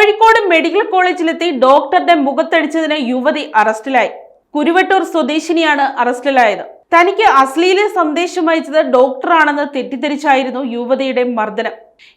Kozhikode medical കോളേജിലെത്തി ഡോക്ടറുടെ മുഖത്തടിച്ചതിന് യുവതി അറസ്റ്റിലായി. കുരുവട്ടൂർ സ്വദേശിനിയാണ് അറസ്റ്റിലായത്. തനിക്ക് അശ്ലീല സന്ദേശം അയച്ചത് ഡോക്ടറാണെന്ന് തെറ്റിദ്ധരിച്ചായിരുന്നു യുവതിയുടെ മർദ്ദനം.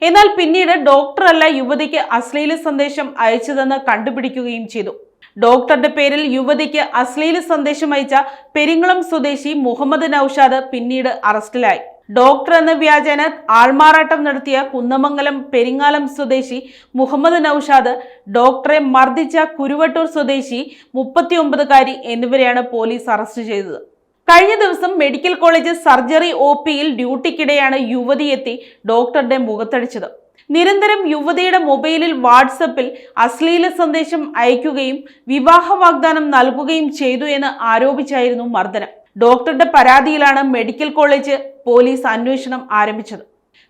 എന്നാൽ പിന്നീട് ഡോക്ടറല്ല യുവതിക്ക് അശ്ലീല സന്ദേശം അയച്ചതെന്ന് കണ്ടുപിടിക്കുകയും ചെയ്തു. ഡോക്ടറുടെ പേരിൽ യുവതിക്ക് അശ്ലീല സന്ദേശം അയച്ച പെരിങ്ങളം സ്വദേശി മുഹമ്മദ് നൌഷാദ് പിന്നീട് അറസ്റ്റിലായി. ഡോക്ടർ എന്ന വ്യാജേന ആൾമാറാട്ടം നടത്തിയ കുന്നമംഗലം പെരിങ്ങാലം സ്വദേശി മുഹമ്മദ് നൌഷാദ്, ഡോക്ടറെ മർദ്ദിച്ച കുരുവട്ടൂർ സ്വദേശി 39കാരി എന്നിവരെയാണ് പോലീസ് അറസ്റ്റ് ചെയ്തത്. കഴിഞ്ഞ ദിവസം മെഡിക്കൽ കോളേജ് സർജറി OPയിൽ ഡ്യൂട്ടിക്കിടെയാണ് യുവതി എത്തി ഡോക്ടറുടെ മുഖത്തടിച്ചത്. നിരന്തരം യുവതിയുടെ മൊബൈലിൽ വാട്സപ്പിൽ അശ്ലീല സന്ദേശം അയക്കുകയും വിവാഹ വാഗ്ദാനം നൽകുകയും ചെയ്തു എന്ന് ആരോപിച്ചായിരുന്നു മർദ്ദനം. ഡോക്ടറുടെ പരാതിയിലാണ് മെഡിക്കൽ കോളേജ് പോലീസ് അന്വേഷണം ആരംഭിച്ചത്.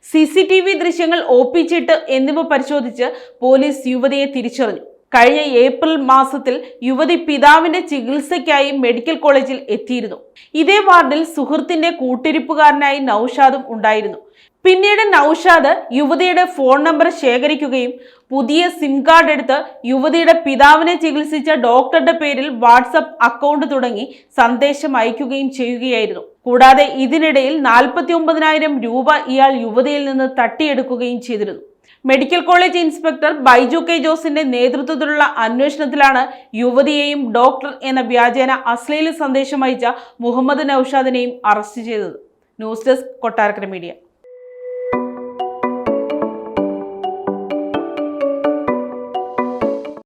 CCTV ദൃശ്യങ്ങൾ, OP ചീട്ട് എന്നിവ പരിശോധിച്ച് പോലീസ് യുവതിയെ തിരിച്ചറിഞ്ഞു. കഴിഞ്ഞ ഏപ്രിൽ മാസത്തിൽ യുവതി പിതാവിന്റെ ചികിത്സയ്ക്കായി മെഡിക്കൽ കോളേജിൽ എത്തിയിരുന്നു. ഇതേ വാർഡിൽ സുഹൃത്തിന്റെ കൂട്ടിരിപ്പുകാരനായി നൌഷാദും ഉണ്ടായിരുന്നു. പിന്നീട് നൌഷാദ് യുവതിയുടെ ഫോൺ നമ്പർ ശേഖരിക്കുകയും പുതിയ സിം കാർഡ് എടുത്ത് യുവതിയുടെ പിതാവിനെ ചികിത്സിച്ച ഡോക്ടറുടെ പേരിൽ വാട്സപ്പ് അക്കൗണ്ട് തുടങ്ങി സന്ദേശം അയക്കുകയും ചെയ്യുകയായിരുന്നു. കൂടാതെ ഇതിനിടയിൽ 49,000 രൂപ ഇയാൾ യുവതിയിൽ നിന്ന് തട്ടിയെടുക്കുകയും ചെയ്തിരുന്നു. Medical college inspector Baiju K. ജോസിന്റെ നേതൃത്വത്തിലുള്ള അന്വേഷണത്തിലാണ് യുവതിയെയും ഡോക്ടർ എന്ന വ്യാജേന അശ്ലീല സന്ദേശം അയച്ച മുഹമ്മദ് നൌഷാദിനെയും അറസ്റ്റ് ചെയ്തത്. News desk, Kottarakkara media.